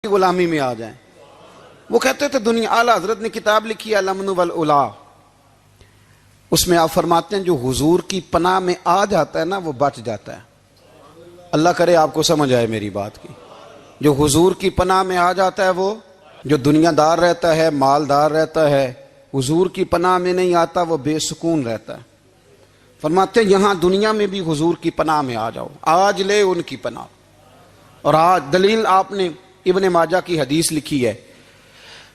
غلامی میں آ جائیں۔ وہ کہتے تھے دنیا، اعلیٰ حضرت نے کتاب لکھی ہے الامن والعلا، اس میں آپ فرماتے ہیں جو حضور کی پناہ میں آ جاتا ہے نا وہ بچ جاتا ہے۔ اللہ کرے آپ کو سمجھ آئے میری بات کی۔ جو حضور کی پناہ میں آ جاتا ہے وہ، جو دنیا دار رہتا ہے، مالدار رہتا ہے، حضور کی پناہ میں نہیں آتا وہ بے سکون رہتا ہے۔ فرماتے ہیں یہاں دنیا میں بھی حضور کی پناہ میں آ جاؤ، آج لے ان کی پناہ۔ اور آج دلیل آپ نے ابن ماجہ کی حدیث لکھی ہے،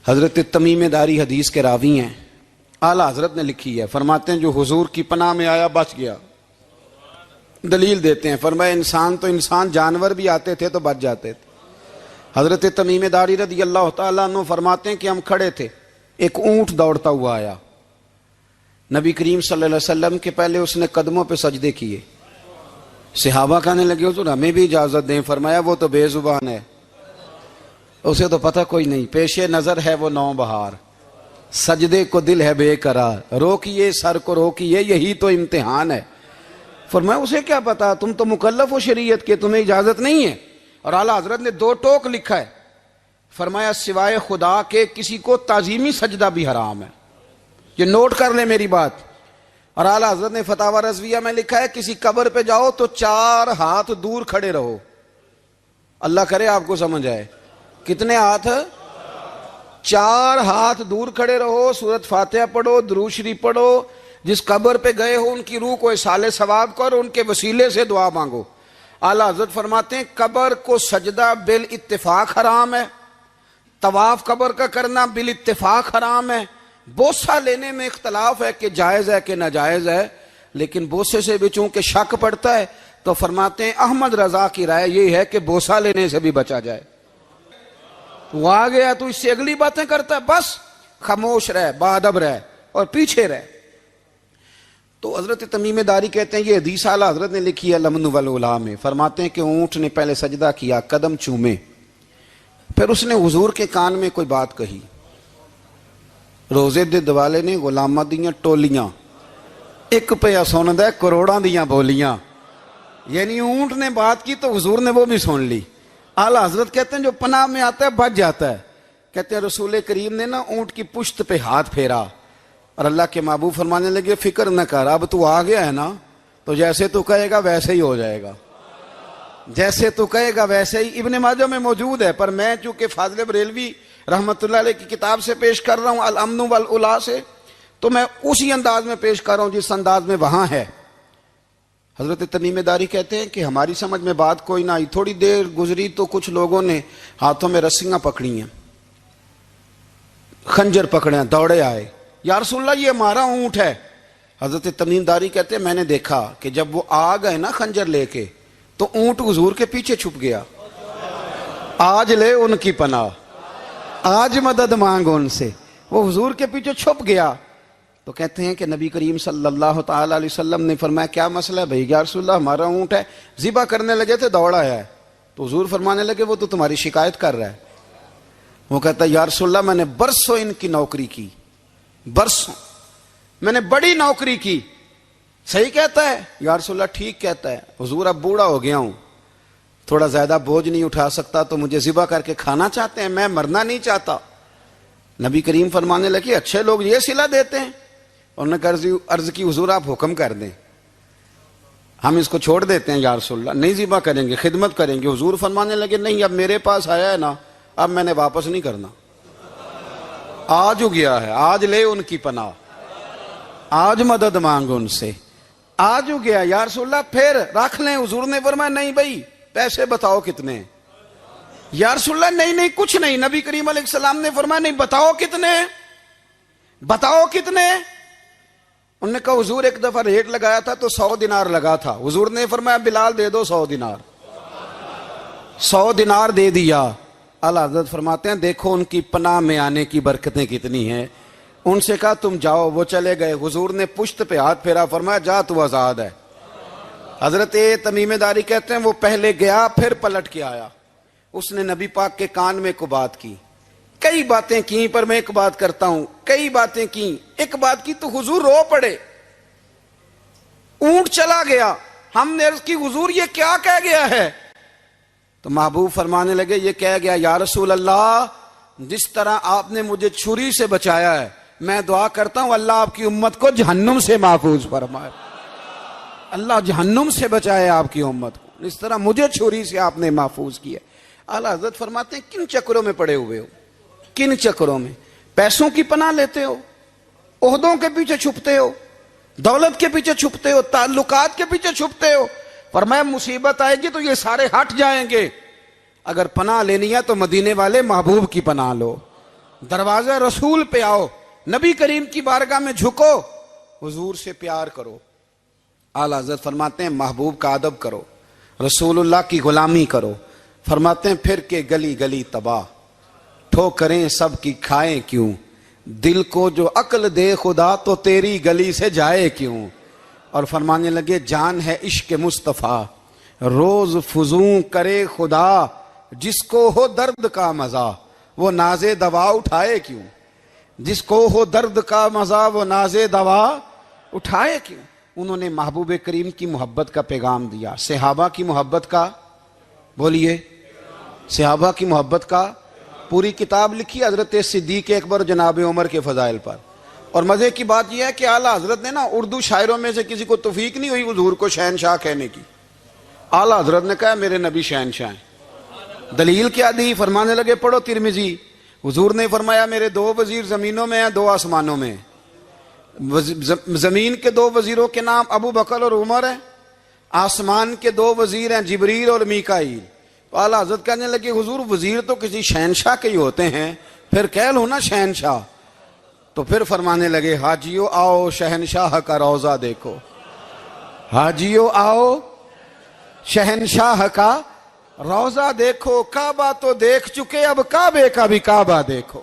حضرت تمیم داری حدیث کے راوی ہیں، اعلیٰ حضرت نے لکھی ہے، فرماتے ہیں جو حضور کی پناہ میں آیا بچ گیا۔ دلیل دیتے ہیں، فرمایا انسان تو انسان، جانور بھی آتے تھے تو بچ جاتے تھے۔ حضرت تمیم داری رضی اللہ تعالیٰ عنہ فرماتے ہیں کہ ہم کھڑے تھے، ایک اونٹ دوڑتا ہوا آیا، نبی کریم صلی اللہ علیہ وسلم کے پہلے اس نے قدموں پہ سجدے کیے۔ صحابہ کہنے لگے حضور ہمیں بھی اجازت دیں، فرمایا وہ تو بے زبان ہے، اسے تو پتہ کوئی نہیں، پیش نظر ہے وہ نو بہار، سجدے کو دل ہے بے قرار، روکیے سر کو روکیے یہی تو امتحان ہے۔ فرمایا اسے کیا پتا، تم تو مکلف ہو شریعت کے، تمہیں اجازت نہیں ہے۔ اور اعلیٰ حضرت نے دو ٹوک لکھا ہے، فرمایا سوائے خدا کے کسی کو تعظیمی سجدہ بھی حرام ہے۔ یہ نوٹ کر لیں میری بات۔ اور اعلیٰ حضرت نے فتاوی رضویہ میں لکھا ہے کسی قبر پہ جاؤ تو 4 ہاتھ دور کھڑے رہو۔ اللہ کرے آپ کو سمجھ آئے، کتنے ہاتھ؟ 4 ہاتھ دور کھڑے رہو، سورۃ فاتحہ پڑھو، درود شریف پڑھو، جس قبر پہ گئے ہو ان کی روح کو اصال ثواب کرو، ان کے وسیلے سے دعا مانگو۔ اعلیٰ حضرت فرماتے ہیں قبر کو سجدہ بالاتفاق حرام ہے، طواف قبر کا کرنا بالاتفاق حرام ہے، بوسہ لینے میں اختلاف ہے کہ جائز ہے کہ ناجائز ہے، لیکن بوسے سے بھی چونکہ شک پڑتا ہے تو فرماتے ہیں احمد رضا کی رائے یہ ہے کہ بوسہ لینے سے بھی بچا جائے۔ وہ آ گیا تو اس سے اگلی باتیں کرتا ہے، بس خاموش رہ، باادب رہ اور پیچھے رہ۔ تو حضرت تمیم داری کہتے ہیں یہ حدیث اعلیٰ حضرت نے لکھی ہے الامن والعلا میں، فرماتے ہیں کہ اونٹ نے پہلے سجدہ کیا، قدم چومے، پھر اس نے حضور کے کان میں کوئی بات کہی، روزے دے دوالے نے غلامہ دیاں ٹولیاں، ایک پہ سن دے کروڑاں دیاں بولیاں، یعنی اونٹ نے بات کی تو حضور نے وہ بھی سن لی۔ اعلیٰ حضرت کہتے ہیں جو پناہ میں آتا ہے بچ جاتا ہے۔ کہتے ہیں رسول کریم نے نا اونٹ کی پشت پہ ہاتھ پھیرا اور اللہ کے محبوب فرمانے لگے فکر نہ کر، اب تو آ گیا ہے نا تو جیسے تو کہے گا ویسے ہی ہو جائے گا، جیسے تو کہے گا ویسے ہی۔ ابن ماجہ میں موجود ہے، پر میں چونکہ فاضل بریلوی رحمت اللہ علیہ کی کتاب سے پیش کر رہا ہوں الامن والعلا سے، تو میں اسی انداز میں پیش کر رہا ہوں جس انداز میں وہاں ہے۔ حضرت تمیم داری کہتے ہیں کہ ہماری سمجھ میں بات کوئی نہ آئی، تھوڑی دیر گزری تو کچھ لوگوں نے ہاتھوں میں رسیاں پکڑی ہیں، خنجر پکڑے ہیں، دوڑے آئے، یا رسول اللہ یہ ہمارا اونٹ ہے۔ حضرت تمیم داری کہتے ہیں میں نے دیکھا کہ جب وہ آ گئے نا خنجر لے کے تو اونٹ حضور کے پیچھے چھپ گیا۔ آج لے ان کی پناہ، آج مدد مانگ ان سے، وہ حضور کے پیچھے چھپ گیا۔ تو کہتے ہیں کہ نبی کریم صلی اللہ تعالیٰ علیہ وسلم نے فرمایا کیا مسئلہ ہے بھائی؟ یا رسول اللہ ہمارا اونٹ ہے، ذبح کرنے لگے تھے دوڑ آیا ہے۔ تو حضور فرمانے لگے وہ تو تمہاری شکایت کر رہا ہے۔ وہ کہتا ہے یا رسول اللہ میں نے برسوں ان کی نوکری کی، برسوں میں نے بڑی نوکری کی۔ صحیح کہتا ہے یا رسول اللہ؟ ٹھیک کہتا ہے حضور، اب بوڑھا ہو گیا ہوں، تھوڑا زیادہ بوجھ نہیں اٹھا سکتا تو مجھے ذبح کر کے کھانا چاہتے ہیں، میں مرنا نہیں چاہتا۔ نبی کریم فرمانے لگے اچھے لوگ یہ صلہ دیتے ہیں؟ انہوں نے عرض کی حضور آپ حکم کر دیں، ہم اس کو چھوڑ دیتے ہیں یا رسول اللہ، نہیں ذبح کریں گے، خدمت کریں گے۔ حضور فرمانے لگے نہیں، اب میرے پاس آیا ہے نا، اب میں نے واپس نہیں کرنا، آج ہو گیا ہے، آج لے ان کی پناہ، آج مدد مانگ ان سے، آج ہو گیا یا رسول اللہ پھر رکھ لیں۔ حضور نے فرمایا نہیں بھائی پیسے بتاؤ کتنے؟ یا رسول اللہ نہیں کچھ نہیں۔ نبی کریم علیہ السلام نے فرمایا نہیں بتاؤ کتنے، بتاؤ کتنے؟ انہوں نے کہا حضور ایک دفعہ ریٹ لگایا تھا تو 100 دینار لگا تھا، حضور نے فرمایا بلال دے دو 100 دینار، 100 دینار دے دیا۔ اعلیٰ حضرت فرماتے ہیں دیکھو ان کی پناہ میں آنے کی برکتیں کتنی ہیں۔ ان سے کہا تم جاؤ، وہ چلے گئے، حضور نے پشت پہ ہاتھ پھیرا، فرمایا جا تو آزاد ہے۔ حضرت تمیم داری کہتے ہیں وہ پہلے گیا پھر پلٹ کے آیا، اس نے نبی پاک کے کان میں کو بات کی، کئی باتیں کی، پر میں ایک بات کرتا ہوں، کئی باتیں کی، ایک بات کی تو حضور رو پڑے، اونٹ چلا گیا، ہم نے عرض کی حضور یہ کیا کہہ گیا ہے؟ تو محبوب فرمانے لگے یہ کہہ گیا یا رسول اللہ جس طرح آپ نے مجھے چھری سے بچایا ہے میں دعا کرتا ہوں اللہ آپ کی امت کو جہنم سے محفوظ فرمائے، اللہ جہنم سے بچائے آپ کی امت کو، اس طرح مجھے چھری سے آپ نے محفوظ کیا۔ اعلیٰ حضرت فرماتے ہیں کن چکروں میں پڑے ہوئے ہو، کن چکروں میں؟ پیسوں کی پناہ لیتے ہو، عہدوں کے پیچھے چھپتے ہو، دولت کے پیچھے چھپتے ہو، تعلقات کے پیچھے چھپتے ہو۔ فرمایا مصیبت آئے گی تو یہ سارے ہٹ جائیں گے، اگر پناہ لینی ہے تو مدینے والے محبوب کی پناہ لو، دروازہ رسول پہ آؤ، نبی کریم کی بارگاہ میں جھکو، حضور سے پیار کرو۔ اعلیٰ حضرت فرماتے ہیں محبوب کا ادب کرو، رسول اللہ کی غلامی کرو۔ فرماتے ہیں پھر کے گلی گلی تباہ، ٹھوکریں سب کی کھائیں کیوں، دل کو جو عقل دے خدا تو تیری گلی سے جائے کیوں۔ اور فرمانے لگے جان ہے عشق مصطفیٰ روز فزوں کرے خدا، جس کو ہو درد کا مزہ وہ ناز دوا اٹھائے کیوں، جس کو ہو درد کا مزہ وہ ناز دوا اٹھائے کیوں۔ انہوں نے محبوب کریم کی محبت کا پیغام دیا، صحابہ کی محبت کا، بولیے، صحابہ کی محبت کا پوری کتاب لکھی حضرت صدیق اکبر جناب عمر کے فضائل پر۔ اور مزے کی بات یہ ہے کہ اعلیٰ حضرت نے نا اردو شاعروں میں سے کسی کو توفیق نہیں ہوئی حضور کو شہنشاہ کہنے کی، اعلیٰ حضرت نے کہا میرے نبی شہنشاہ ہیں۔ دلیل کیا دی؟ فرمانے لگے پڑھو ترمذی، حضور نے فرمایا میرے دو وزیر زمینوں میں ہیں دو آسمانوں میں، زمین کے دو وزیروں کے نام ابو بکر اور عمر ہیں، آسمان کے دو وزیر ہیں جبریل اور میکائیل۔ تو اعلیٰ حضرت کہنے لگے حضور وزیر تو کسی شہنشاہ کے ہی ہوتے ہیں، پھر کہہ لو نا شہنشاہ۔ تو پھر فرمانے لگے حاجیو آؤ شہنشاہ کا روضہ دیکھو، حاجیو آؤ شہنشاہ کا روضہ دیکھو، کعبہ تو دیکھ چکے اب کعبے کا بھی کعبہ دیکھو،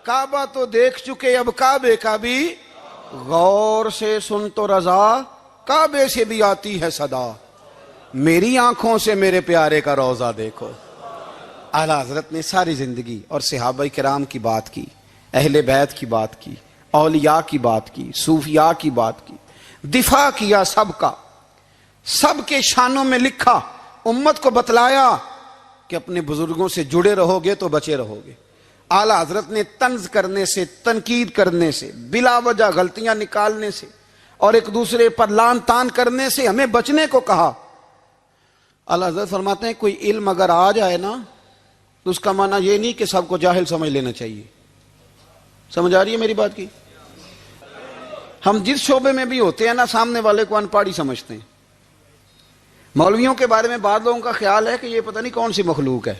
کعبہ تو دیکھ چکے اب کعبے کا بھی، غور سے سن تو رضا کعبے سے بھی آتی ہے صدا، میری آنکھوں سے میرے پیارے کا روضہ دیکھو۔ اعلیٰ حضرت نے ساری زندگی اور صحابہ کرام کی بات کی، اہل بیت کی بات کی، اولیاء کی بات کی، صوفیاء کی بات کی، دفاع کیا سب کا، سب کے شانوں میں لکھا، امت کو بتلایا کہ اپنے بزرگوں سے جڑے رہو گے تو بچے رہو گے۔ اعلیٰ حضرت نے طنز کرنے سے، تنقید کرنے سے، بلا وجہ غلطیاں نکالنے سے اور ایک دوسرے پر لان تان کرنے سے ہمیں بچنے کو کہا۔ اعلیٰ حضرت فرماتے ہیں کوئی علم اگر آ جائے نا تو اس کا معنی یہ نہیں کہ سب کو جاہل سمجھ لینا چاہیے۔ سمجھ آ رہی ہے میری بات کی؟ ہم جس شعبے میں بھی ہوتے ہیں نا سامنے والے کو ان پڑھ ہی سمجھتے ہیں۔ مولویوں کے بارے میں بعض لوگوں کا خیال ہے کہ یہ پتہ نہیں کون سی مخلوق ہے،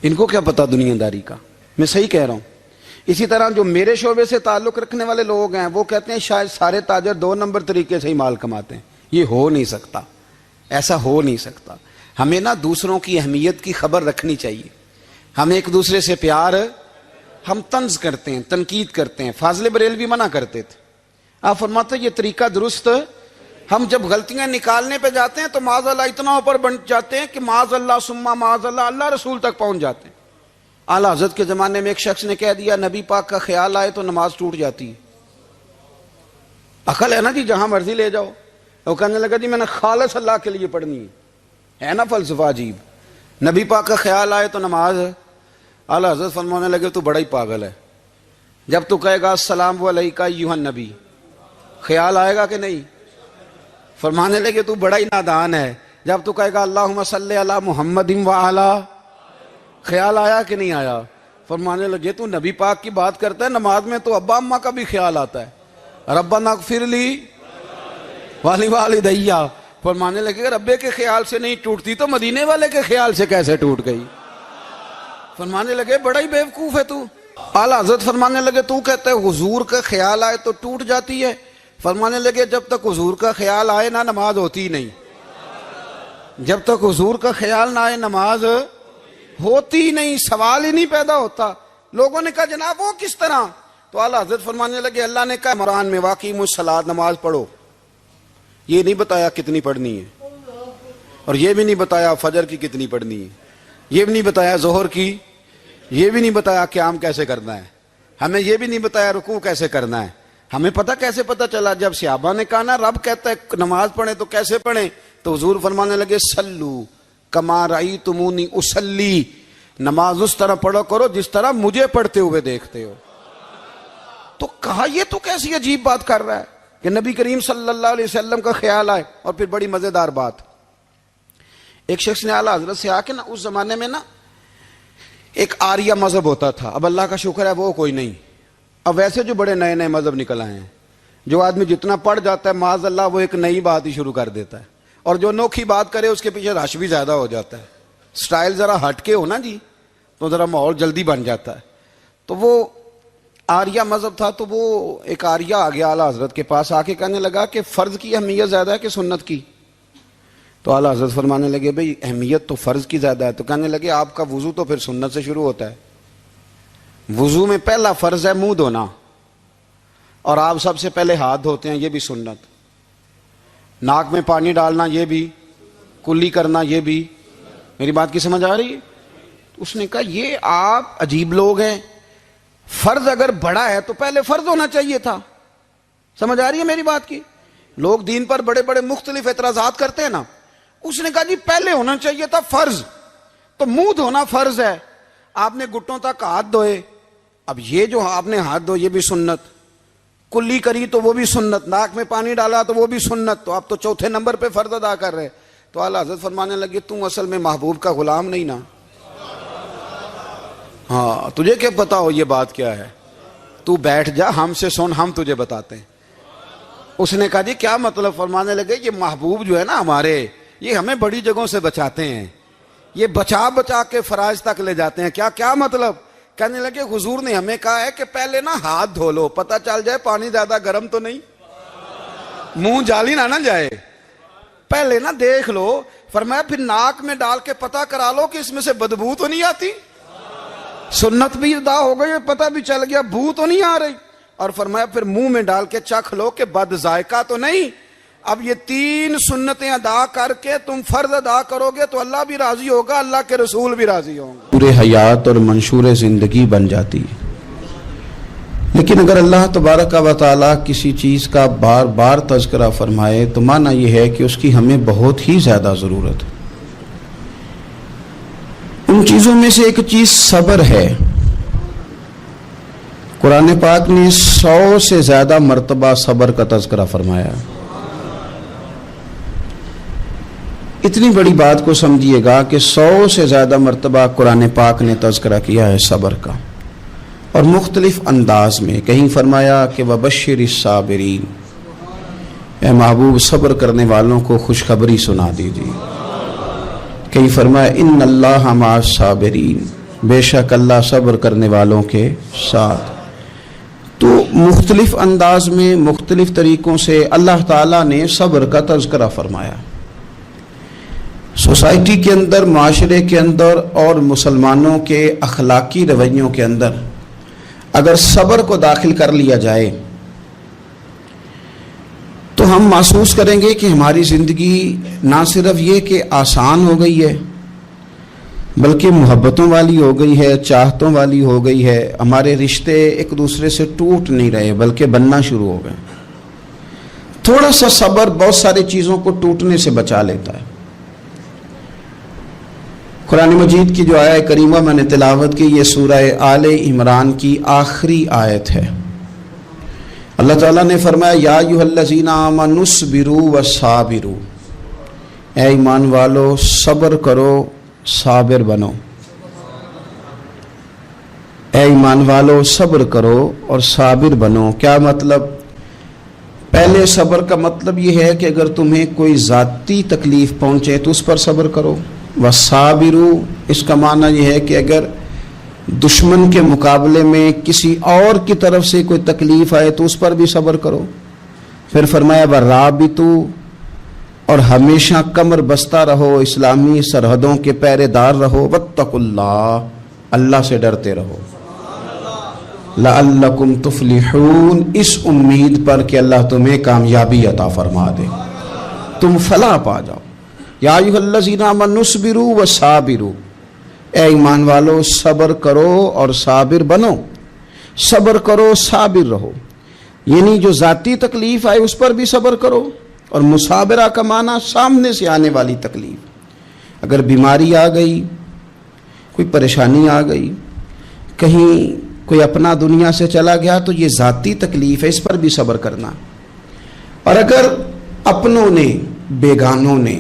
ان کو کیا پتہ دنیا داری کا۔ میں صحیح کہہ رہا ہوں۔ اسی طرح جو میرے شعبے سے تعلق رکھنے والے لوگ ہیں وہ کہتے ہیں شاید سارے تاجر دو نمبر طریقے سے ہی مال کماتے ہیں۔ یہ ہو نہیں سکتا، ایسا ہو نہیں سکتا۔ ہمیں نا دوسروں کی اہمیت کی خبر رکھنی چاہیے، ہم ایک دوسرے سے پیار، ہم طنز کرتے ہیں، تنقید کرتے ہیں۔ فاضل بریلوی منع کرتے تھے، آپ فرماتے ہیں یہ طریقہ درست، ہم جب غلطیاں نکالنے پہ جاتے ہیں تو معاذ اللہ اتنا اوپر بن جاتے ہیں کہ معاذ اللہ ثم معاذ اللہ اللہ رسول تک پہنچ جاتے ہیں۔ اعلیٰ حضرت کے زمانے میں ایک شخص نے کہہ دیا نبی پاک کا خیال آئے تو نماز ٹوٹ جاتی ہے۔ عقل ہے نا جی، جہاں مرضی لے جاؤ۔ وہ کہنے لگا جی میں نے خالص اللہ کے لیے پڑھنی ہے نا فلسفہ عجیب، نبی پاک کا خیال آئے تو نماز۔ اعلیٰ حضرت فرمانے لگے تو بڑا ہی پاگل ہے، جب تو کہے گا السلام علیکہ ایھا النبی خیال آئے گا کہ نہیں؟ فرمانے لگے تو بڑا ہی نادان ہے، جب تو کہے گا اللہم صلی علی محمد وعلی خیال آیا کہ نہیں آیا؟ فرمانے لگے تو نبی پاک کی بات کرتا ہے، نماز میں تو ابا اماں کا بھی خیال آتا ہے، ربنا اغفر لی والدیّ۔ فرمانے لگے ربے کے خیال سے نہیں ٹوٹتی تو مدینے والے کے خیال سے کیسے ٹوٹ گئی؟ فرمانے لگے بڑا ہی بیوقوف ہے تو۔ اعلیٰ حضرت فرمانے لگے تو کہتے ہے حضور کا خیال آئے تو ٹوٹ جاتی ہے؟ فرمانے لگے جب تک حضور کا خیال آئے نہ نماز ہوتی نہیں، جب تک حضور کا خیال نہ آئے نماز ہوتی نہیں، سوال ہی نہیں پیدا ہوتا۔ لوگوں نے کہا جناب وہ کس طرح؟ تو اعلیٰ حضرت فرمانے لگے اللہ نے کہا قرآن میں واقعی الصلاۃ نماز پڑھو، یہ نہیں بتایا کتنی پڑھنی ہے، اور یہ بھی نہیں بتایا فجر کی کتنی پڑھنی ہے، یہ بھی نہیں بتایا ظہر کی، یہ بھی نہیں بتایا قیام کیسے کرنا ہے، ہمیں یہ بھی نہیں بتایا رکوع کیسے کرنا ہے۔ ہمیں پتہ کیسے پتہ چلا؟ جب صحابہ نے کہا نا رب کہتا ہے نماز پڑھیں تو کیسے پڑھیں، تو حضور فرمانے لگے سلو کما رأیتمونی اصلی، نماز اس طرح پڑھو کرو جس طرح مجھے پڑھتے ہوئے دیکھتے ہو۔ تو کہا یہ تو کیسی عجیب بات کر رہا ہے کہ نبی کریم صلی اللہ علیہ وسلم کا خیال آئے۔ اور پھر بڑی مزیدار بات، ایک شخص نے اعلیٰ حضرت سے آ کے نا، اس زمانے میں نا ایک آریہ مذہب ہوتا تھا، اب اللہ کا شکر ہے وہ کوئی نہیں، اب ویسے جو بڑے نئے نئے مذہب نکل آئے ہیں، جو آدمی جتنا پڑھ جاتا ہے معاذ اللہ وہ ایک نئی بات ہی شروع کر دیتا ہے، اور جو انوکھی بات کرے اس کے پیچھے رش بھی زیادہ ہو جاتا ہے، سٹائل ذرا ہٹ کے ہو نا جی تو ذرا ماحول جلدی بن جاتا ہے۔ تو وہ آریہ مذہب تھا، تو وہ ایک آریہ آ گیا اعلیٰ حضرت کے پاس، آ کے کہنے لگا کہ فرض کی اہمیت زیادہ ہے کہ سنت کی؟ تو اعلیٰ حضرت فرمانے لگے بھئی اہمیت تو فرض کی زیادہ ہے۔ تو کہنے لگے آپ کا وضو تو پھر سنت سے شروع ہوتا ہے، وضو میں پہلا فرض ہے منہ دھونا، اور آپ سب سے پہلے ہاتھ دھوتے ہیں، یہ بھی سنت، ناک میں پانی ڈالنا یہ بھی، کلی کرنا یہ بھی۔ میری بات کی سمجھ آ رہی ہے؟ اس نے کہا یہ آپ عجیب لوگ ہیں، فرض اگر بڑا ہے تو پہلے فرض ہونا چاہیے تھا۔ سمجھ آ رہی ہے میری بات کی؟ لوگ دین پر بڑے بڑے مختلف اعتراضات کرتے ہیں نا، اس نے کہا جی پہلے ہونا چاہیے تھا فرض، تو منہ دھونا فرض ہے، آپ نے گھٹنوں تک ہاتھ دھوئے، اب یہ جو آپ نے ہاتھ دھو یہ بھی سنت، کلی کری تو وہ بھی سنت، ناک میں پانی ڈالا تو وہ بھی سنت، تو آپ تو چوتھے نمبر پہ فرض ادا کر رہے۔ تو اعلیٰ حضرت فرمانے لگے تم اصل میں محبوب کا غلام نہیں نا، ہاں تجھے کیا پتا ہو یہ بات کیا ہے، تو بیٹھ جا ہم سے سن، ہم تجھے بتاتے ہیں۔ اس نے کہا جی کیا مطلب؟ فرمانے لگے یہ محبوب جو ہے نا ہمارے، یہ ہمیں بڑی جگہوں سے بچاتے ہیں، یہ بچا بچا کے فرائض تک لے جاتے ہیں۔ کیا مطلب؟ کہنے لگے حضور نے ہمیں کہا ہے کہ پہلے نا ہاتھ دھو لو، پتہ چل جائے پانی زیادہ گرم تو نہیں، منہ جالی نہ جائے، پہلے نا دیکھ لو۔ فرمایا پھر ناک میں ڈال کے پتہ کرا لو کہ اس میں سے بدبو تو نہیں آتی، سنت بھی ادا ہو گئی، پتہ بھی چل گیا بو تو نہیں آ رہی۔ اور فرمایا پھر منہ میں ڈال کے چکھ لو کہ بد ذائقہ تو نہیں۔ اب یہ 3 سنتیں ادا کر کے تم فرض ادا کرو گے تو اللہ بھی راضی ہوگا، اللہ کے رسول بھی راضی ہوں گے، پورے حیات اور منشور زندگی بن جاتی ہے۔ لیکن اگر اللہ تبارک و تعالیٰ کسی چیز کا بار بار تذکرہ فرمائے تو معنی یہ ہے کہ اس کی ہمیں بہت ہی زیادہ ضرورت ہے۔ ان چیزوں میں سے ایک چیز صبر ہے۔ قرآن پاک نے 100 سے زیادہ مرتبہ صبر کا تذکرہ فرمایا۔ اتنی بڑی بات کو سمجھیے گا کہ 100 سے زیادہ مرتبہ قرآن پاک نے تذکرہ کیا ہے صبر کا، اور مختلف انداز میں۔ کہیں فرمایا کہ وَبَشِّرِ الصَّابِرِينَ، اے محبوب صبر کرنے والوں کو خوشخبری سنا دیجیے۔ کہیں فرمایا ان اللہ مع الصابرین، بے شک اللہ صبر کرنے والوں کے ساتھ۔ تو مختلف انداز میں مختلف طریقوں سے اللہ تعالیٰ نے صبر کا تذکرہ فرمایا۔ سوسائٹی کے اندر، معاشرے کے اندر اور مسلمانوں کے اخلاقی رویوں کے اندر اگر صبر کو داخل کر لیا جائے تو ہم محسوس کریں گے کہ ہماری زندگی نہ صرف یہ کہ آسان ہو گئی ہے بلکہ محبتوں والی ہو گئی ہے، چاہتوں والی ہو گئی ہے۔ ہمارے رشتے ایک دوسرے سے ٹوٹ نہیں رہے بلکہ بننا شروع ہو گئے۔ تھوڑا سا صبر بہت ساری چیزوں کو ٹوٹنے سے بچا لیتا ہے۔ قرآن مجید کی جو آیہ کریمہ میں نے تلاوت کی، یہ سورہ آل عمران کی آخری آیت ہے۔ اللہ تعالیٰ نے فرمایا یا ایھا الذین آمنوا اصبروا وصابروا، اے ایمان والو صبر کرو صابر بنو۔ اے ایمان والو صبر کرو اور صابر بنو۔ کیا مطلب؟ پہلے صبر کا مطلب یہ ہے کہ اگر تمہیں کوئی ذاتی تکلیف پہنچے تو اس پر صبر کرو۔ وصابروا، اس کا معنی یہ ہے کہ اگر دشمن کے مقابلے میں کسی اور کی طرف سے کوئی تکلیف آئے تو اس پر بھی صبر کرو۔ پھر فرمایا ورابطوا، اور ہمیشہ کمر بستہ رہو، اسلامی سرحدوں کے پہرے دار رہو۔ واتقوا اللہ، اللہ سے ڈرتے رہو۔ لعلکم تفلحون، اس امید پر کہ اللہ تمہیں کامیابی عطا فرما دے، تم فلاح پا جاؤ۔ یا ایھا الذین آمنوا اصبروا وصابروا، اے ایمان والو صبر کرو اور صابر بنو۔ صبر کرو، صابر رہو، یعنی جو ذاتی تکلیف آئے اس پر بھی صبر کرو، اور مصابرہ کا معنی سامنے سے آنے والی تکلیف۔ اگر بیماری آ گئی، کوئی پریشانی آ گئی، کہیں کوئی اپنا دنیا سے چلا گیا، تو یہ ذاتی تکلیف ہے، اس پر بھی صبر کرنا۔ اور اگر اپنوں نے، بیگانوں نے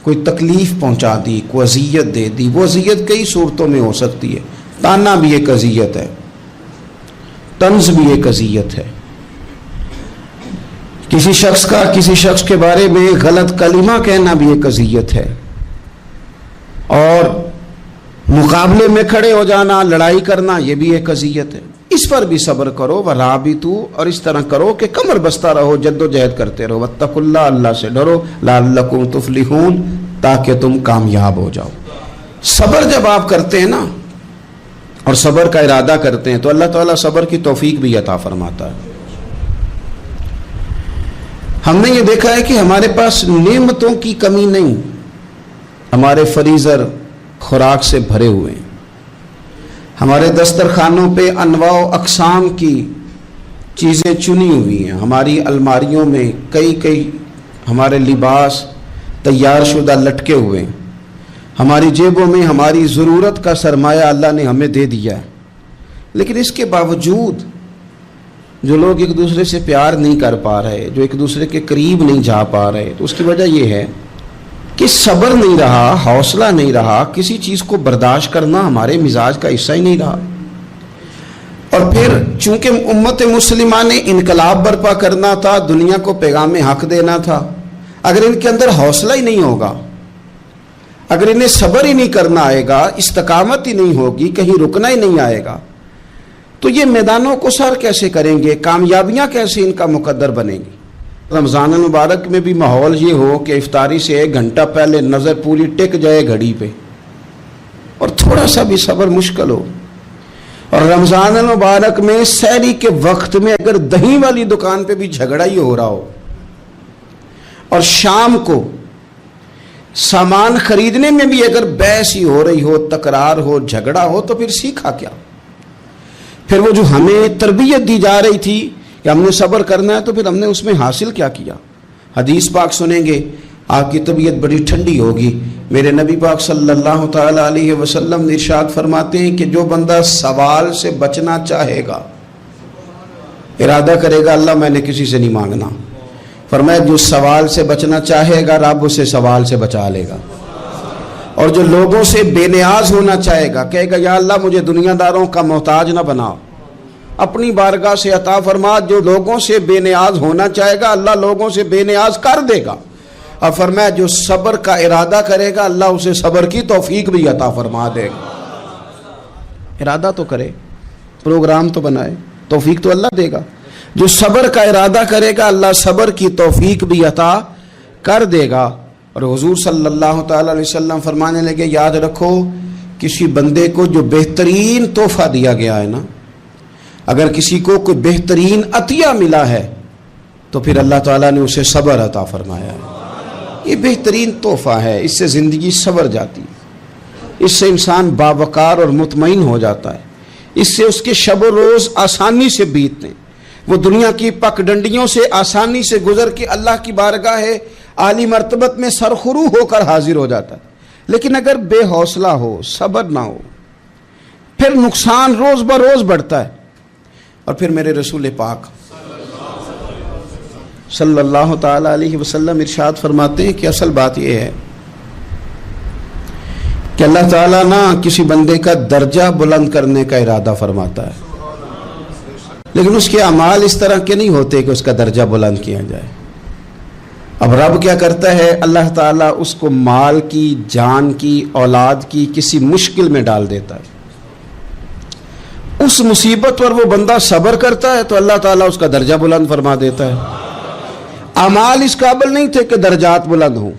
کوئی تکلیف پہنچا دی، کوئی اذیت دے دی، وہ اذیت کئی صورتوں میں ہو سکتی ہے۔ تانا بھی ایک اذیت ہے، طنز بھی ایک اذیت ہے، کسی شخص کے بارے میں غلط کلمہ کہنا بھی ایک اذیت ہے، اور مقابلے میں کھڑے ہو جانا، لڑائی کرنا، یہ بھی ایک اذیت ہے۔ اس پر بھی صبر کرو، ورابطو، اور اس طرح کرو کہ کمر بستہ رہو، جد و جہد کرتے رہو، واتقوا اللہ، اللہ سے ڈرو، لعلکم تفلحون، تاکہ تم کامیاب ہو جاؤ۔ صبر جب آپ کرتے ہیں نا، اور صبر کا ارادہ کرتے ہیں، تو اللہ تعالیٰ صبر کی توفیق بھی عطا فرماتا ہے۔ ہم نے یہ دیکھا ہے کہ ہمارے پاس نعمتوں کی کمی نہیں، ہمارے فریزر خوراک سے بھرے ہوئے ہیں، ہمارے دسترخوانوں پہ انواع و اقسام کی چیزیں چنی ہوئی ہیں، ہماری الماریوں میں کئی ہمارے لباس تیار شدہ لٹکے ہوئے ہیں، ہماری جیبوں میں ہماری ضرورت کا سرمایہ اللہ نے ہمیں دے دیا ہے۔ لیکن اس کے باوجود جو لوگ ایک دوسرے سے پیار نہیں کر پا رہے، جو ایک دوسرے کے قریب نہیں جا پا رہے، تو اس کی وجہ یہ ہے کہ صبر نہیں رہا، حوصلہ نہیں رہا، کسی چیز کو برداشت کرنا ہمارے مزاج کا حصہ ہی نہیں رہا۔ اور پھر چونکہ امت مسلمہ نے انقلاب برپا کرنا تھا، دنیا کو پیغام حق دینا تھا، اگر ان کے اندر حوصلہ ہی نہیں ہوگا، اگر انہیں صبر ہی نہیں کرنا آئے گا، استقامت ہی نہیں ہوگی، کہیں رکنا ہی نہیں آئے گا، تو یہ میدانوں کو سر کیسے کریں گے، کامیابیاں کیسے ان کا مقدر بنیں گی۔ رمضان المبارک میں بھی ماحول یہ ہو کہ افطاری سے 1 گھنٹہ پہلے نظر پوری ٹک جائے گھڑی پہ، اور تھوڑا سا بھی صبر مشکل ہو۔ اور رمضان المبارک میں سحری کے وقت میں اگر دہی والی دکان پہ بھی جھگڑا ہی ہو رہا ہو، اور شام کو سامان خریدنے میں بھی اگر بحث ہی ہو رہی ہو، تکرار ہو، جھگڑا ہو، تو پھر سیکھا کیا؟ پھر وہ جو ہمیں تربیت دی جا رہی تھی کہ ہم نے صبر کرنا ہے، تو پھر ہم نے اس میں حاصل کیا کیا؟ حدیث پاک سنیں گے، آپ کی طبیعت بڑی ٹھنڈی ہوگی۔ میرے نبی پاک صلی اللہ تعالی علیہ وسلم نے ارشاد فرماتے ہیں کہ جو بندہ سوال سے بچنا چاہے گا، ارادہ کرے گا اللہ میں نے کسی سے نہیں مانگنا، فرمایا جو سوال سے بچنا چاہے گا رب اسے سوال سے بچا لے گا۔ اور جو لوگوں سے بے نیاز ہونا چاہے گا، کہے گا یا اللہ مجھے دنیا داروں کا محتاج نہ بنا، اپنی بارگاہ سے عطا فرما۔ جو لوگوں سے بے نیاز ہونا چاہے گا اللہ لوگوں سے بے نیاز کر دے گا۔ اور فرمایا جو صبر کا ارادہ کرے گا اللہ اسے صبر کی توفیق بھی عطا فرما دے گا۔ ارادہ تو کرے، پروگرام تو بنائے، توفیق تو اللہ دے گا۔ جو صبر کا ارادہ کرے گا اللہ صبر کی توفیق بھی عطا کر دے گا۔ اور حضور صلی اللہ تعالی علیہ وسلم فرمانے لگے، یاد رکھو کسی بندے کو جو بہترین تحفہ دیا گیا ہے نا، اگر کسی کو کوئی بہترین عطیہ ملا ہے تو پھر اللہ تعالیٰ نے اسے صبر عطا فرمایا ہے۔ یہ بہترین تحفہ ہے، اس سے زندگی سنور جاتی ہے، اس سے انسان باوقار اور مطمئن ہو جاتا ہے، اس سے اس کے شب و روز آسانی سے بیتتے ہیں، وہ دنیا کی پک ڈنڈیوں سے آسانی سے گزر کے اللہ کی بارگاہ عالی مرتبت میں سرخرو ہو کر حاضر ہو جاتا ہے۔ لیکن اگر بے حوصلہ ہو، صبر نہ ہو، پھر نقصان روز بروز بڑھتا ہے۔ اور پھر میرے رسول پاک صلی اللہ تعالی علیہ وسلم ارشاد فرماتے ہیں کہ اصل بات یہ ہے کہ اللہ تعالیٰ نہ کسی بندے کا درجہ بلند کرنے کا ارادہ فرماتا ہے، لیکن اس کے اعمال اس طرح کے نہیں ہوتے کہ اس کا درجہ بلند کیا جائے۔ اب رب کیا کرتا ہے، اللہ تعالیٰ اس کو مال کی، جان کی، اولاد کی کسی مشکل میں ڈال دیتا ہے، اس مصیبت پر وہ بندہ صبر کرتا ہے تو اللہ تعالیٰ اس کا درجہ بلند فرما دیتا ہے۔ اعمال اس قابل نہیں تھے کہ درجات بلند ہوں،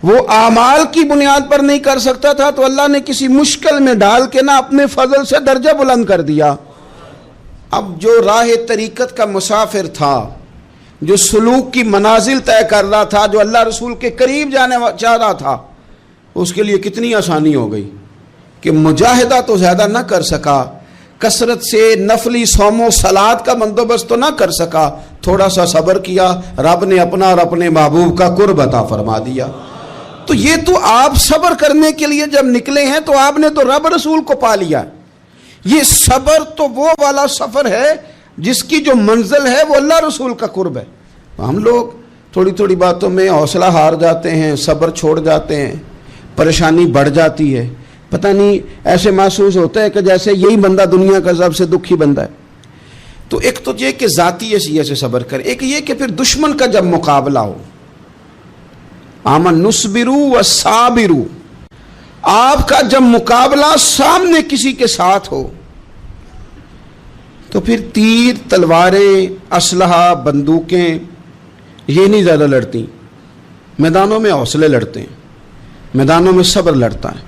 وہ اعمال کی بنیاد پر نہیں کر سکتا تھا تو اللہ نے کسی مشکل میں ڈال کے نہ اپنے فضل سے درجہ بلند کر دیا۔ اب جو راہ طریقت کا مسافر تھا، جو سلوک کی منازل طے کر رہا تھا، جو اللہ رسول کے قریب جانے چاہ رہا تھا، اس کے لیے کتنی آسانی ہو گئی کہ مجاہدہ تو زیادہ نہ کر سکا، کثرت سے نفلی صوم و صلات کا بندوبست تو نہ کر سکا، تھوڑا سا صبر کیا، رب نے اپنا اور اپنے محبوب کا قرب عطا فرما دیا۔ تو یہ تو آپ صبر کرنے کے لیے جب نکلے ہیں تو آپ نے تو رب رسول کو پا لیا. یہ صبر تو وہ والا سفر ہے جس کی جو منزل ہے وہ اللہ رسول کا قرب ہے. ہم لوگ تھوڑی تھوڑی باتوں میں حوصلہ ہار جاتے ہیں, صبر چھوڑ جاتے ہیں, پریشانی بڑھ جاتی ہے. پتہ نہیں ایسے محسوس ہوتا ہے کہ جیسے یہی بندہ دنیا کا سب سے دکھی بندہ ہے. تو ایک تو یہ کہ ذاتی حیثیت سے صبر کرے, ایک یہ کہ پھر دشمن کا جب مقابلہ ہو, آمن نصبرو و صابرو, آپ کا جب مقابلہ سامنے کسی کے ساتھ ہو تو پھر تیر, تلواریں, اسلحہ, بندوقیں یہ نہیں زیادہ لڑتی. میدانوں میں حوصلے لڑتے ہیں, میدانوں میں صبر لڑتا ہے,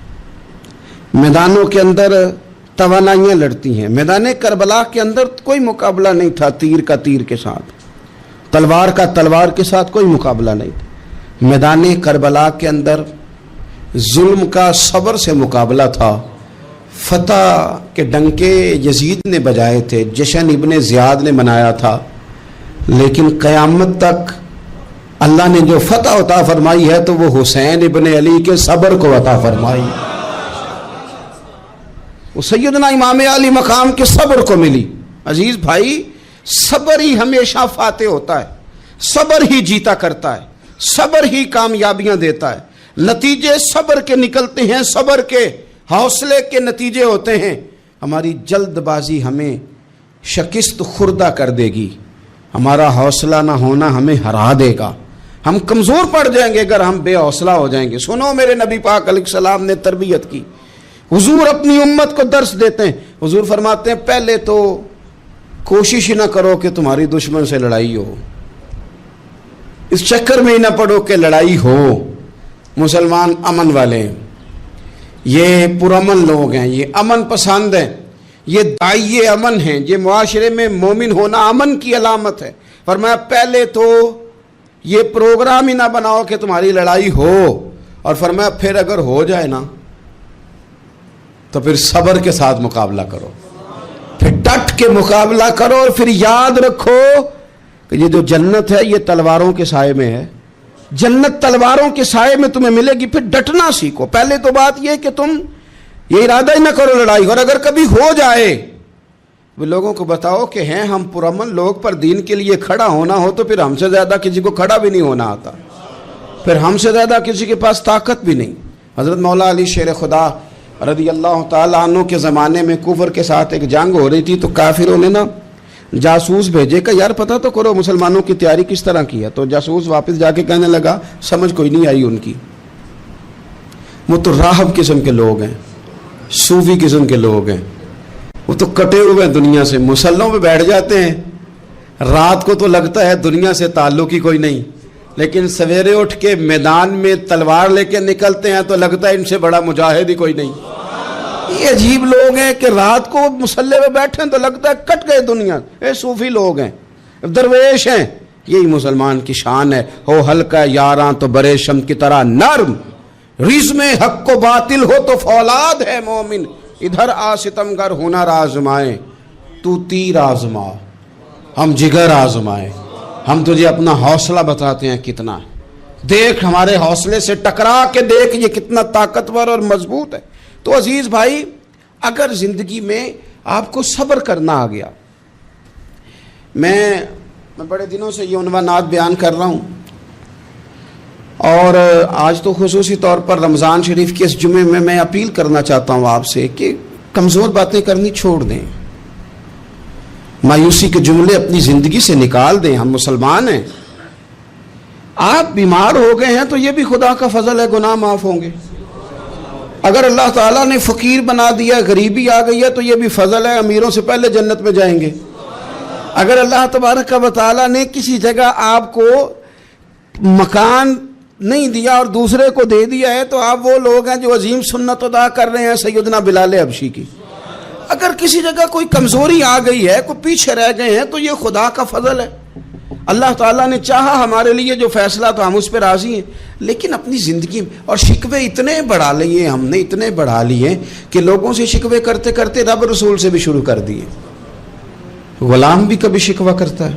میدانوں کے اندر توانائیاں لڑتی ہیں. میدان کربلا کے اندر کوئی مقابلہ نہیں تھا تیر کا تیر کے ساتھ, تلوار کا تلوار کے ساتھ کوئی مقابلہ نہیں تھا. میدان کربلا کے اندر ظلم کا صبر سے مقابلہ تھا. فتح کے ڈنکے یزید نے بجائے تھے, جشن ابن زیاد نے منایا تھا, لیکن قیامت تک اللہ نے جو فتح عطا فرمائی ہے تو وہ حسین ابن علی کے صبر کو عطا فرمائی. وہ سیدنا امام علی مقام کے صبر کو ملی. عزیز بھائی, صبر ہی ہمیشہ فاتح ہوتا ہے, صبر ہی جیتا کرتا ہے, صبر ہی کامیابیاں دیتا ہے. نتیجے صبر کے نکلتے ہیں, صبر کے حوصلے کے نتیجے ہوتے ہیں. ہماری جلد بازی ہمیں شکست خوردہ کر دے گی, ہمارا حوصلہ نہ ہونا ہمیں ہرا دے گا. ہم کمزور پڑ جائیں گے اگر ہم بے حوصلہ ہو جائیں گے. سنو, میرے نبی پاک علیہ السلام نے تربیت کی. حضور اپنی امت کو درس دیتے ہیں. حضور فرماتے ہیں پہلے تو کوشش ہی نہ کرو کہ تمہاری دشمن سے لڑائی ہو, اس چکر میں ہی نہ پڑو کہ لڑائی ہو. مسلمان امن والے ہیں, یہ پرامن لوگ ہیں, یہ امن پسند ہیں, یہ داعیے امن ہیں, یہ معاشرے میں مومن ہونا امن کی علامت ہے. فرمایا پہلے تو یہ پروگرام ہی نہ بناؤ کہ تمہاری لڑائی ہو, اور فرمایا پھر اگر ہو جائے نا تو پھر صبر کے ساتھ مقابلہ کرو, پھر ڈٹ کے مقابلہ کرو, اور پھر یاد رکھو کہ یہ جو جنت ہے یہ تلواروں کے سائے میں ہے. جنت تلواروں کے سائے میں تمہیں ملے گی. پھر ڈٹنا سیکھو. پہلے تو بات یہ کہ تم یہ ارادہ ہی نہ کرو لڑائی, اور اگر کبھی ہو جائے وہ لوگوں کو بتاؤ کہ ہیں ہم پرامن لوگ, پر دین کے لیے کھڑا ہونا ہو تو پھر ہم سے زیادہ کسی کو کھڑا بھی نہیں ہونا آتا, پھر ہم سے زیادہ کسی کے پاس طاقت بھی نہیں. حضرت مولا علی شیر خدا رضی اللہ تعالیٰ عنہ کے زمانے میں کفر کے ساتھ ایک جنگ ہو رہی تھی, تو کافروں نے نا جاسوس بھیجے کہ یار پتہ تو کرو مسلمانوں کی تیاری کس طرح کی ہے. تو جاسوس واپس جا کے کہنے لگا سمجھ کوئی نہیں آئی ان کی, وہ تو راہب قسم کے لوگ ہیں, صوفی قسم کے لوگ ہیں, وہ تو کٹے ہوئے ہیں دنیا سے, مسلوں پہ بیٹھ جاتے ہیں, رات کو تو لگتا ہے دنیا سے تعلق ہی کوئی نہیں, لیکن سویرے اٹھ کے میدان میں تلوار لے کے نکلتے ہیں تو لگتا ہے ان سے بڑا مجاہد ہی کوئی نہیں. یہ عجیب لوگ ہیں کہ رات کو مسلح پہ بیٹھے ہیں تو لگتا ہے کٹ گئے دنیا. اے صوفی لوگ ہیں, درویش ہیں. یہی مسلمان کی شان ہے. ہو ہلکا یاراں تو برے شم کی طرح نرم, رزم حق و باطل ہو تو فولاد ہے مومن. ادھر آ ستمگر ہنر آزمائے, تو تیر آزما ہم جگر آزمائے. ہم تجھے اپنا حوصلہ بتاتے ہیں کتنا, دیکھ ہمارے حوصلے سے ٹکرا کے دیکھ یہ کتنا طاقتور اور مضبوط ہے. تو عزیز بھائی, اگر زندگی میں آپ کو صبر کرنا آ گیا, میں بڑے دنوں سے یہ عنوانات بیان کر رہا ہوں, اور آج تو خصوصی طور پر رمضان شریف کے اس جمعے میں اپیل کرنا چاہتا ہوں آپ سے کہ کمزور باتیں کرنی چھوڑ دیں, مایوسی کے جملے اپنی زندگی سے نکال دیں. ہم مسلمان ہیں. آپ بیمار ہو گئے ہیں تو یہ بھی خدا کا فضل ہے, گناہ معاف ہوں گے. اگر اللہ تعالیٰ نے فقیر بنا دیا, غریبی آ گئی ہے تو یہ بھی فضل ہے, امیروں سے پہلے جنت میں جائیں گے. اگر اللہ تبارک و تعالیٰ نے کسی جگہ آپ کو مکان نہیں دیا اور دوسرے کو دے دیا ہے تو آپ وہ لوگ ہیں جو عظیم سنت ادا کر رہے ہیں سیدنا بلال حبشی کی. اگر کسی جگہ کوئی کمزوری آ گئی ہے, کوئی پیچھے رہ گئے ہیں, تو یہ خدا کا فضل ہے. اللہ تعالیٰ نے چاہا ہمارے لیے جو فیصلہ تو ہم اس پہ راضی ہیں. لیکن اپنی زندگی میں اور شکوے اتنے بڑھا لیے, ہم نے اتنے بڑھا لیے کہ لوگوں سے شکوے کرتے کرتے رب رسول سے بھی شروع کر دیے. غلام بھی کبھی شکوہ کرتا ہے,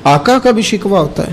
آقا کا بھی شکوہ ہوتا ہے.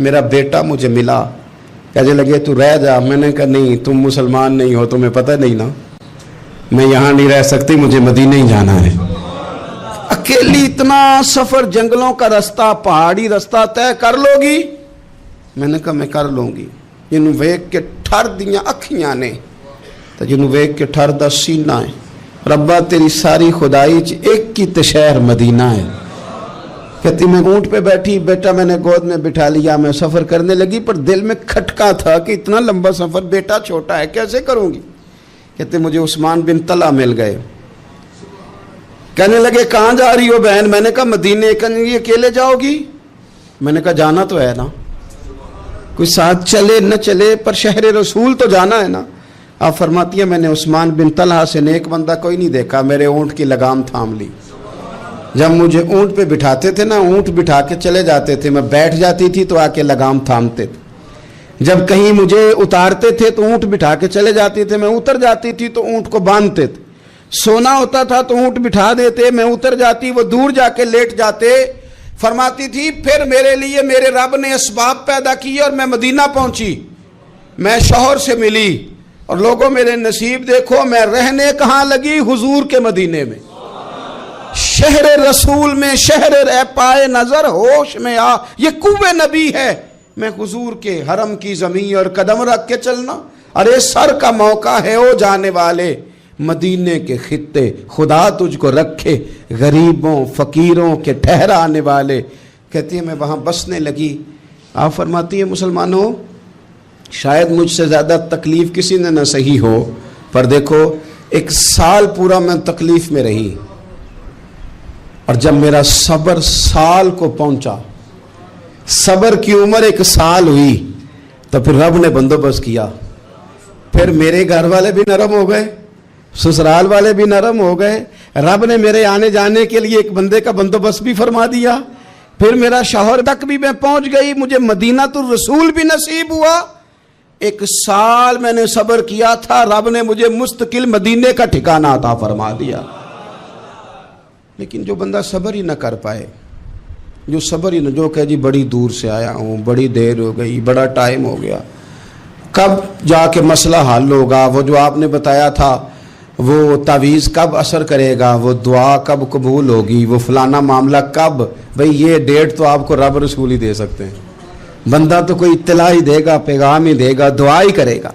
میرا بیٹا مجھے ملا، کہنے لگے تو رہ جا. میں نے کہا نہیں، تم مسلمان نہیں ہو، تمہیں پتہ نہیں نا، میں یہاں نہیں رہ سکتی، مجھے مدینہ ہی جانا ہے. اکیلی اتنا سفر، جنگلوں کا رستہ، پہاڑی رستہ طے کر لو گی؟ میں نے کہا میں کر لوں گی. جنوں ویک کے ٹھر دیاں اکھیاں نے تو جنوں ویک کے ٹھر دا سینہ ہے. ربا تیری ساری خدائی چ ایک کی تے شہر مدینہ ہے. کہتی میں اونٹ پہ بیٹھی، بیٹا میں نے گود میں بٹھا لیا، میں سفر کرنے لگی، پر دل میں کھٹکا تھا کہ اتنا لمبا سفر، بیٹا چھوٹا ہے، کیسے کروں گی. کہتے مجھے عثمان بن طلحہ مل گئے. کہنے لگے کہاں جا رہی ہو بہن؟ میں نے کہا مدینے. کہنے لگے اکیلے جاؤ گی؟ میں نے کہا جانا تو ہے نا، کوئی ساتھ چلے نہ چلے پر شہر رسول تو جانا ہے نا. آپ فرماتی ہیں میں نے عثمان بن طلحہ سے نیک بندہ کوئی نہیں دیکھا، میرے اونٹ کی لگام تھام لی. جب مجھے اونٹ پہ بٹھاتے تھے نا، اونٹ بٹھا کے چلے جاتے تھے، میں بیٹھ جاتی تھی تو آ کے لگام تھامتے تھے. جب کہیں مجھے اتارتے تھے تو اونٹ بٹھا کے چلے جاتے تھے، میں اتر جاتی تھی تو اونٹ کو باندھتے تھے. سونا ہوتا تھا تو اونٹ بٹھا دیتے، میں اتر جاتی، وہ دور جا کے لیٹ جاتے. فرماتی تھی پھر میرے لیے میرے رب نے اسباب پیدا کیے اور میں مدینہ پہنچی. میں شوہر سے ملی اور لوگوں میرے نصیب دیکھو، میں رہنے کہاں لگی؟ حضور کے مدینے میں، شہر رسول میں، شہر اے پائے نظر ہوش میں آ. یہ کوہ نبی ہے، میں حضور کے حرم کی زمین اور قدم رکھ کے چلنا. ارے سر کا موقع ہے او جانے والے، مدینے کے خطے خدا تجھ کو رکھے، غریبوں فقیروں کے ٹھہرانے والے. کہتی ہے میں وہاں بسنے لگی. آپ فرماتی ہیں مسلمانوں شاید مجھ سے زیادہ تکلیف کسی نے نہ سہی ہو، پر دیکھو 1 سال پورا میں تکلیف میں رہی، اور جب میرا صبر سال کو پہنچا، صبر کی عمر 1 سال ہوئی، تو پھر رب نے بندوبست کیا. پھر میرے گھر والے بھی نرم ہو گئے، سسرال والے بھی نرم ہو گئے. رب نے میرے آنے جانے کے لیے ایک بندے کا بندوبست بھی فرما دیا. پھر میرا شوہر تک بھی میں پہنچ گئی، مجھے مدینہ الرسول بھی نصیب ہوا. 1 سال میں نے صبر کیا تھا، رب نے مجھے مستقل مدینے کا ٹھکانہ عطا فرما دیا. لیکن جو بندہ صبر ہی نہ کر پائے، جو صبر ہی نہ، جو کہ جی بڑی دور سے آیا ہوں، بڑی دیر ہو گئی، بڑا ٹائم ہو گیا، کب جا کے مسئلہ حل ہوگا؟ وہ جو آپ نے بتایا تھا وہ تعویذ کب اثر کرے گا؟ وہ دعا کب قبول ہوگی؟ وہ فلانا معاملہ کب؟ بھئی یہ ڈیٹ تو آپ کو رب رسول ہی دے سکتے ہیں. بندہ تو کوئی اطلاع ہی دے گا، پیغام ہی دے گا، دعا ہی کرے گا.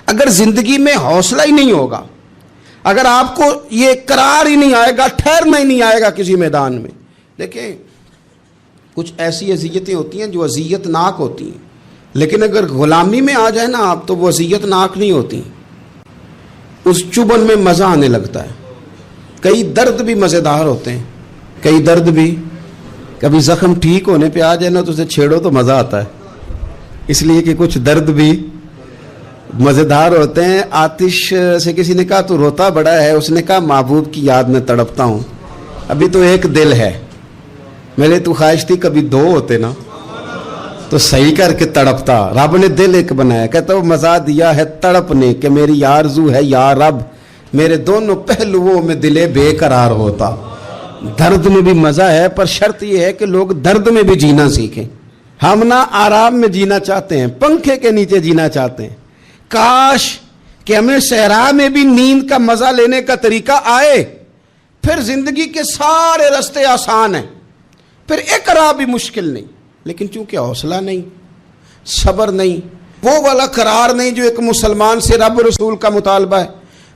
اگر زندگی میں حوصلہ ہی نہیں ہوگا، اگر آپ کو یہ قرار ہی نہیں آئے گا، ٹھہرنا ہی نہیں آئے گا کسی میدان میں. دیکھیں کچھ ایسی اذیتیں ہوتی ہیں جو اذیت ناک ہوتی ہیں، لیکن اگر غلامی میں آ جائے نا آپ تو وہ اذیت ناک نہیں ہوتی، اس چبن میں مزہ آنے لگتا ہے. کئی درد بھی مزیدار ہوتے ہیں، کئی درد بھی، کبھی زخم ٹھیک ہونے پہ آ جائے نا تو اسے چھیڑو تو مزہ آتا ہے، اس لیے کہ کچھ درد بھی مزیدار ہوتے ہیں. آتش سے کسی نے کہا تو روتا بڑا ہے، اس نے کہا محبوب کی یاد میں تڑپتا ہوں، ابھی تو ایک دل ہے، میرے تو خواہش تھی کبھی 2 ہوتے نا تو صحیح کر کے تڑپتا. رب نے دل ایک بنایا، کہتا وہ مزہ دیا ہے تڑپ نے کہ میری آرزو ہے یا رب میرے دونوں پہلوؤں میں دل بے قرار ہوتا. درد میں بھی مزہ ہے، پر شرط یہ ہے کہ لوگ درد میں بھی جینا سیکھیں. ہم نہ آرام میں جینا چاہتے ہیں، پنکھے کے نیچے جینا چاہتے ہیں. کاش کہ ہمیں صحرا میں بھی نیند کا مزہ لینے کا طریقہ آئے، پھر زندگی کے سارے راستے آسان ہیں، پھر اقرا بھی مشکل نہیں. لیکن چونکہ حوصلہ نہیں، صبر نہیں، وہ والا قرار نہیں جو ایک مسلمان سے رب رسول کا مطالبہ ہے.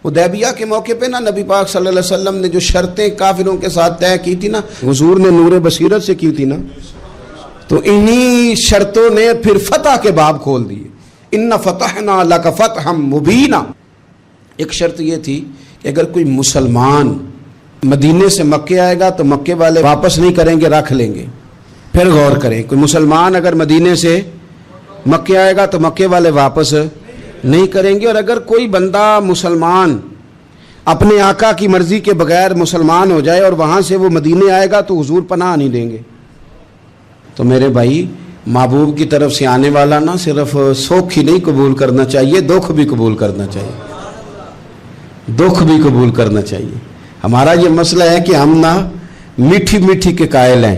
حدیبیہ کے موقع پہ نا نبی پاک صلی اللہ علیہ وسلم نے جو شرطیں کافروں کے ساتھ طے کی تھی نا، حضور نے نور بصیرت سے کی تھی نا، تو انہی شرطوں نے پھر فتح کے باب کھول دیے. ان فتحنا لک فتحا مبینا. ایک شرط یہ تھی کہ اگر کوئی مسلمان مدینے سے مکے آئے گا تو مکے والے واپس نہیں کریں گے، رکھ لیں گے. پھر غور کریں، کوئی مسلمان اگر مدینے سے مکے آئے گا تو مکے والے واپس نہیں کریں گے. اور اگر کوئی بندہ مسلمان اپنے آقا کی مرضی کے بغیر مسلمان ہو جائے اور وہاں سے وہ مدینے آئے گا تو حضور پناہ نہیں دیں گے. تو میرے بھائی محبوب کی طرف سے آنے والا نہ صرف سوکھ ہی نہیں قبول کرنا چاہیے، دکھ بھی قبول کرنا چاہیے، دکھ بھی قبول کرنا چاہیے. ہمارا یہ مسئلہ ہے کہ ہم نہ میٹھی میٹھی کے قائل ہیں،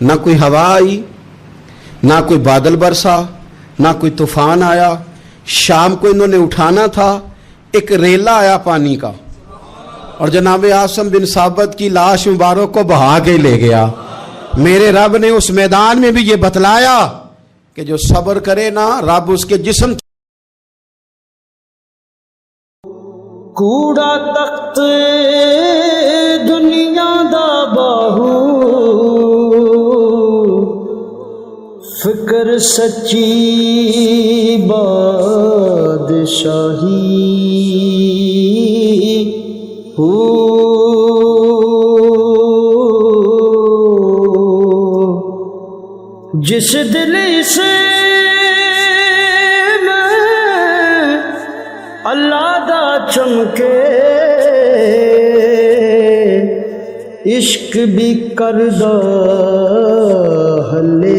نہ کوئی ہوا آئی، نہ کوئی بادل برسا، نہ کوئی طوفان آیا. شام کو انہوں نے اٹھانا تھا، ایک ریلا آیا پانی کا اور جناب عاصم بن ثابت کی لاش مبارک کو بہا کے لے گیا. میرے رب نے اس میدان میں بھی یہ بتلایا کہ جو صبر کرے نا رب اس کے جسم. کوڑا تخت دنیا دا باہو، فکر سچی بادشاہی ہو. جس دل سے میں اللہ دا چمکے، عشق بھی کردہ ہلے.